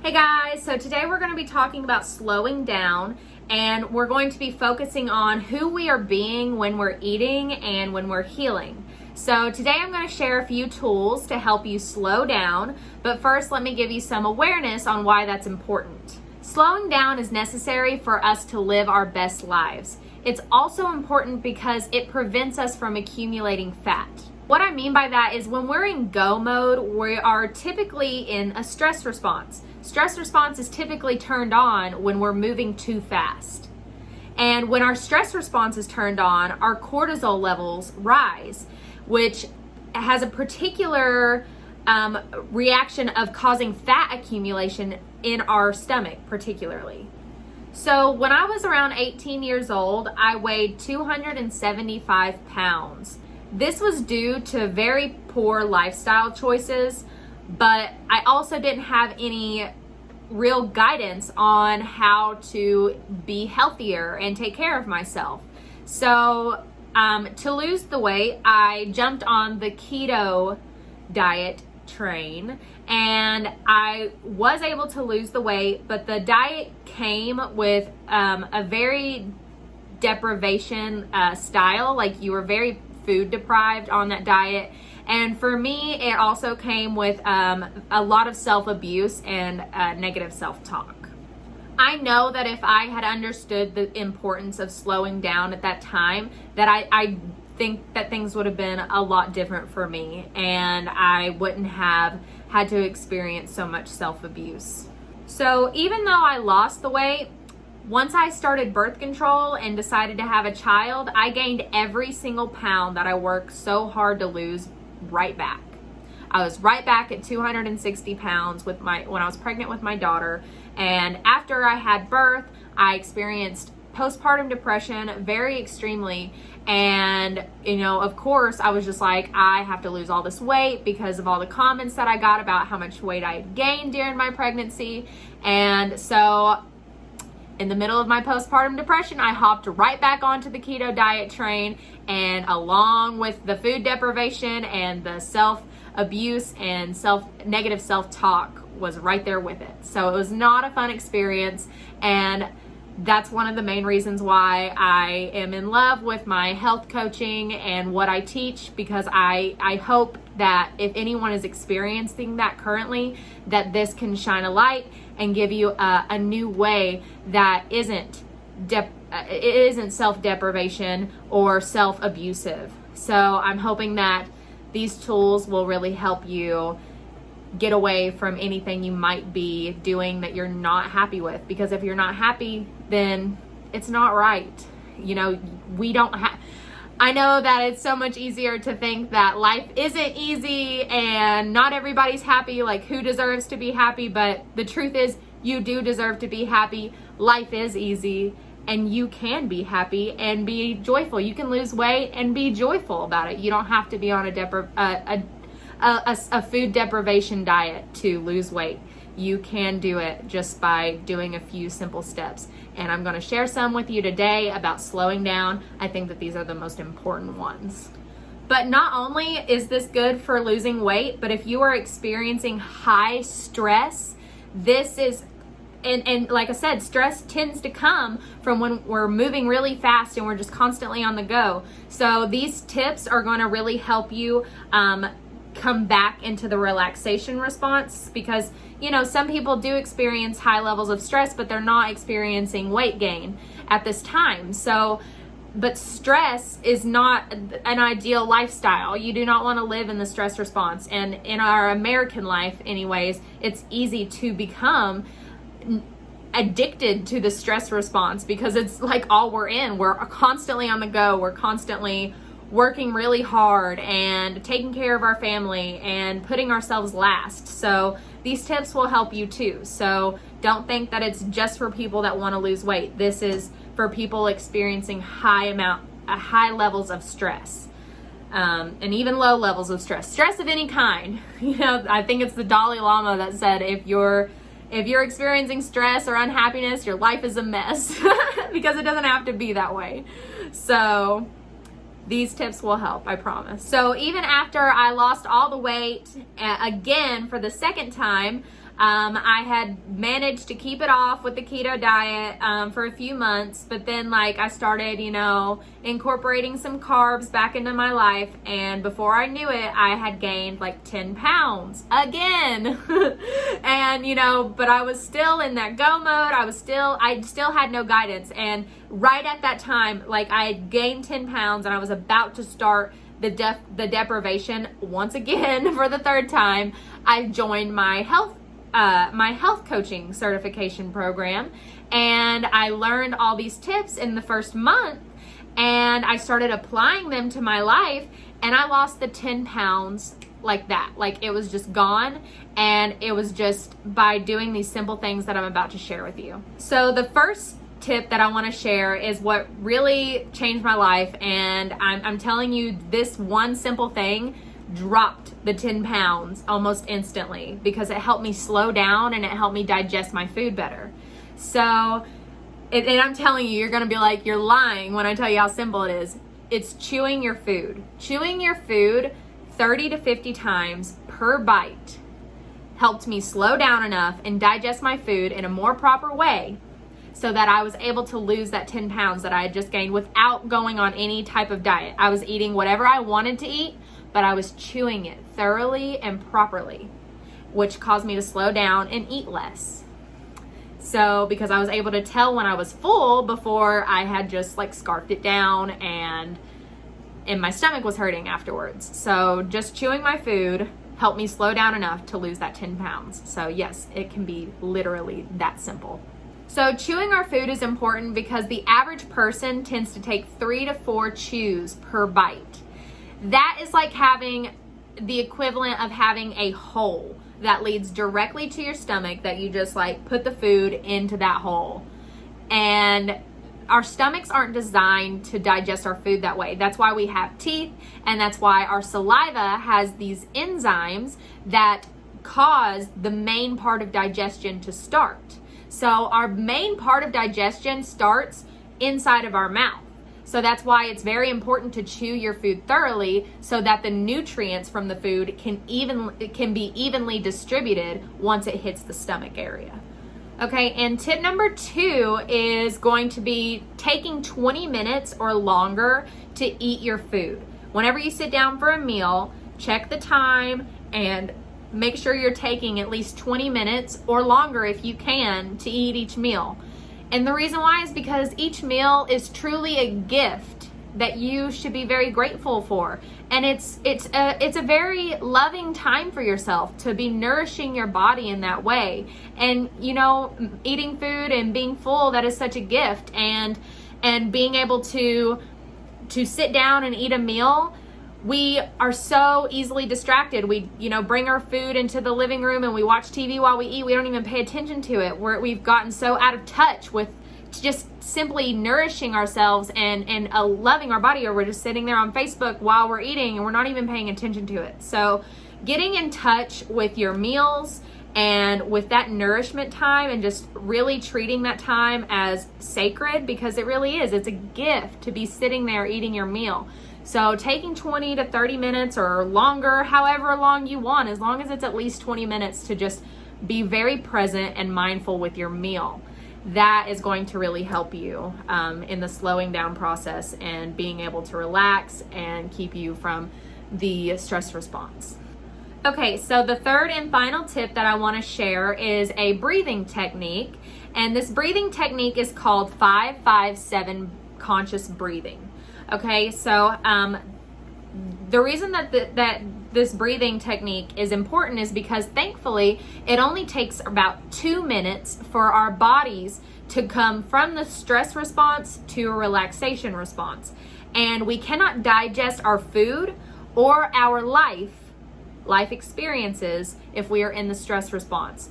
Hey guys, so today we're going to be talking about slowing down, and we're going to be focusing on who we are being when we're eating and when we're healing. So today I'm going to share a few tools to help you slow down, but first let me give you some awareness on why that's important. Slowing down is necessary for us to live our best lives. It's also important because it prevents us from accumulating fat. What I mean by that is when we're in go mode, we are typically in a stress response. Stress response is typically turned on when we're moving too fast. And when our stress response is turned on, our cortisol levels rise, which has a particular reaction of causing fat accumulation in our stomach particularly. So when I was around 18 years old, I weighed 275 pounds. This was due to very poor lifestyle choices, but I also didn't have any real guidance on how to be healthier and take care of myself. So to lose the weight, I jumped on the keto diet train, and I was able to lose the weight, but the diet came with a very deprivation style, like you were very food deprived on that diet. And for me, it also came with a lot of self-abuse and negative self-talk. I know that if I had understood the importance of slowing down at that time, that I think that things would have been a lot different for me, and I wouldn't have had to experience so much self-abuse. So even though I lost the weight, once I started birth control and decided to have a child, I gained every single pound that I worked so hard to lose right back. I was right back at 260 pounds when I was pregnant with my daughter. And after I had birth, I experienced postpartum depression very extremely. And, of course, I was just like, I have to lose all this weight because of all the comments that I got about how much weight I had gained during my pregnancy. And so in the middle of my postpartum depression, I hopped right back onto the keto diet train, and along with the food deprivation and the self-abuse and negative self-talk was right there with it. So it was not a fun experience, and that's one of the main reasons why I am in love with my health coaching and what I teach, because I hope that if anyone is experiencing that currently, that this can shine a light and give you a new way that isn't self-deprivation or self-abusive. So I'm hoping that these tools will really help you get away from anything you might be doing that you're not happy with. Because if you're not happy, then it's not right. I know that it's so much easier to think that life isn't easy and not everybody's happy, like who deserves to be happy, but the truth is you do deserve to be happy. Life is easy and you can be happy and be joyful. You can lose weight and be joyful about it. You don't have to be on a food deprivation diet to lose weight. You can do it just by doing a few simple steps. And I'm going to share some with you today about slowing down. I think that these are the most important ones. But not only is this good for losing weight, but if you are experiencing high stress, this is, and like I said, stress tends to come from when we're moving really fast and we're just constantly on the go. So these tips are going to really help you come back into the relaxation response, because some people do experience high levels of stress, but they're not experiencing weight gain at this time. But stress is not an ideal lifestyle. You do not want to live in the stress response. And in our American life anyways, it's easy to become addicted to the stress response because it's like all we're in. We're constantly on the go. We're constantly working really hard and taking care of our family and putting ourselves last. So these tips will help you too. So don't think that it's just for people that want to lose weight. This is for people experiencing high levels of stress, and even low levels of stress of any kind. I think it's the Dalai Lama that said, if you're experiencing stress or unhappiness, your life is a mess, because it doesn't have to be that way. So these tips will help, I promise. So even after I lost all the weight again for the second time, I had managed to keep it off with the keto diet for a few months, but then like I started, incorporating some carbs back into my life, and before I knew it, I had gained like 10 pounds again. And but I was still in that go mode. I still had no guidance, and right at that time, like I had gained 10 pounds and I was about to start the deprivation once again for the third time. I joined my health coaching certification program, and I learned all these tips in the first month, and I started applying them to my life, and I lost the 10 pounds like that. Like it was just gone, and it was just by doing these simple things that I'm about to share with you. So the first tip that I want to share is what really changed my life, and I'm telling you, this one simple thing dropped the 10 pounds almost instantly because it helped me slow down and it helped me digest my food better. So, and I'm telling you, you're going to be like, you're lying when I tell you how simple it is. It's chewing your food. Chewing your food 30 to 50 times per bite helped me slow down enough and digest my food in a more proper way so that I was able to lose that 10 pounds that I had just gained without going on any type of diet. I was eating whatever I wanted to eat, but I was chewing it thoroughly and properly, which caused me to slow down and eat less. So, because I was able to tell when I was full before I had just like scarfed it down and my stomach was hurting afterwards. So just chewing my food helped me slow down enough to lose that 10 pounds. So yes, it can be literally that simple. So chewing our food is important because the average person tends to take 3 to 4 chews per bite. That is like having the equivalent of having a hole that leads directly to your stomach, that you just like put the food into that hole. And our stomachs aren't designed to digest our food that way. That's why we have teeth, and that's why our saliva has these enzymes that cause the main part of digestion to start. So our main part of digestion starts inside of our mouth. So that's why it's very important to chew your food thoroughly so that the nutrients from the food can be evenly distributed once it hits the stomach area. Okay, and tip number 2 is going to be taking 20 minutes or longer to eat your food. Whenever you sit down for a meal, check the time and make sure you're taking at least 20 minutes or longer if you can to eat each meal. And the reason why is because each meal is truly a gift that you should be very grateful for. And it's a very loving time for yourself to be nourishing your body in that way. And eating food and being full, that is such a gift. And being able to sit down and eat a meal, we are so easily distracted. We, bring our food into the living room and we watch TV while we eat. We don't even pay attention to it. We've gotten so out of touch with just simply nourishing ourselves and loving our body, or we're just sitting there on Facebook while we're eating and we're not even paying attention to it. So getting in touch with your meals and with that nourishment time and just really treating that time as sacred, because it really is. It's a gift to be sitting there eating your meal. So taking 20 to 30 minutes or longer, however long you want, as long as it's at least 20 minutes to just be very present and mindful with your meal. That is going to really help you in the slowing down process and being able to relax and keep you from the stress response. Okay, so the third and final tip that I want to share is a breathing technique. And this breathing technique is called 5-5-7 conscious breathing. Okay, so the reason that this breathing technique is important is because thankfully it only takes about 2 minutes for our bodies to come from the stress response to a relaxation response. And we cannot digest our food or our life experiences if we are in the stress response.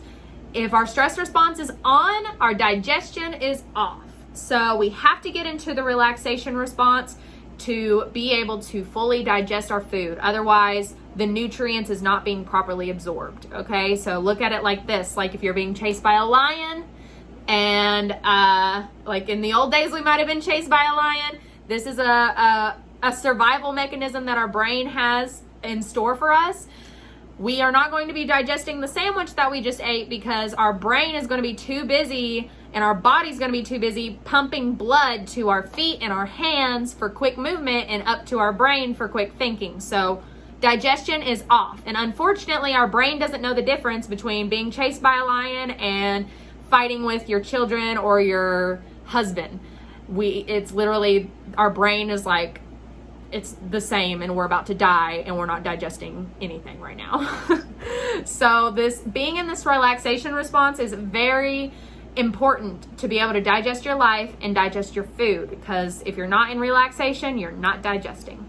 If our stress response is on, our digestion is off. So we have to get into the relaxation response to be able to fully digest our food. Otherwise, the nutrients is not being properly absorbed. Okay, so look at it like this. Like if you're being chased by a lion, and like in the old days we might have been chased by a lion. This is a survival mechanism that our brain has in store for us. we are not going to be digesting the sandwich that we just ate because our brain is going to be too busy and our body's going to be too busy pumping blood to our feet and our hands for quick movement and up to our brain for quick thinking. So digestion is off. And unfortunately, our brain doesn't know the difference between being chased by a lion and fighting with your children or your husband. It's literally, our brain is like, it's the same and we're about to die and we're not digesting anything right now. So being in this relaxation response is very important to be able to digest your life and digest your food, because if you're not in relaxation, you're not digesting.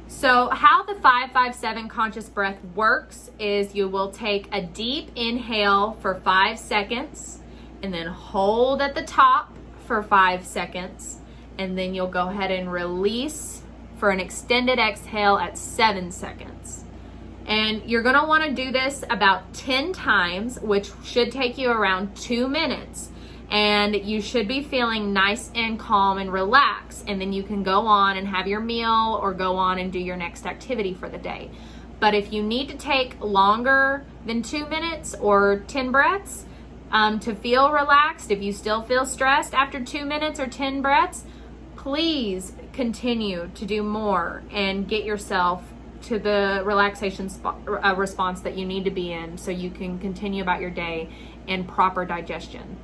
So how the 5-5-7 conscious breath works is you will take a deep inhale for 5 seconds and then hold at the top for 5 seconds, and then you'll go ahead and release for an extended exhale at 7 seconds. And you're going to want to do this about 10 times, which should take you around 2 minutes. And you should be feeling nice and calm and relaxed. And then you can go on and have your meal or go on and do your next activity for the day. But if you need to take longer than 2 minutes or 10 breaths to feel relaxed, if you still feel stressed after 2 minutes or 10 breaths, please continue to do more and get yourself to the relaxation response that you need to be in so you can continue about your day in proper digestion.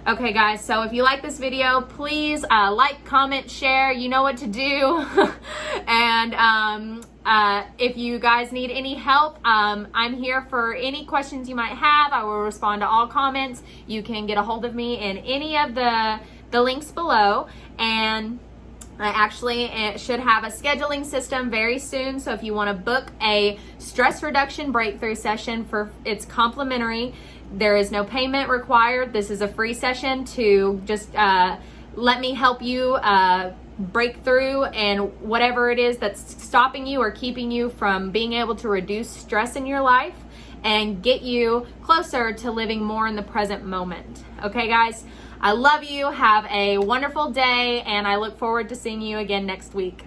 Okay guys, so if you like this video, please like, comment, share, you know what to do. And if you guys need any help, I'm here for any questions you might have. I will respond to all comments. You can get a hold of me in any of the links below. And I actually should have a scheduling system very soon. So if you want to book a stress reduction breakthrough session, it's complimentary. There is no payment required. This is a free session to just let me help you break through and whatever it is that's stopping you or keeping you from being able to reduce stress in your life and get you closer to living more in the present moment. Okay, guys? I love you. Have a wonderful day, and I look forward to seeing you again next week.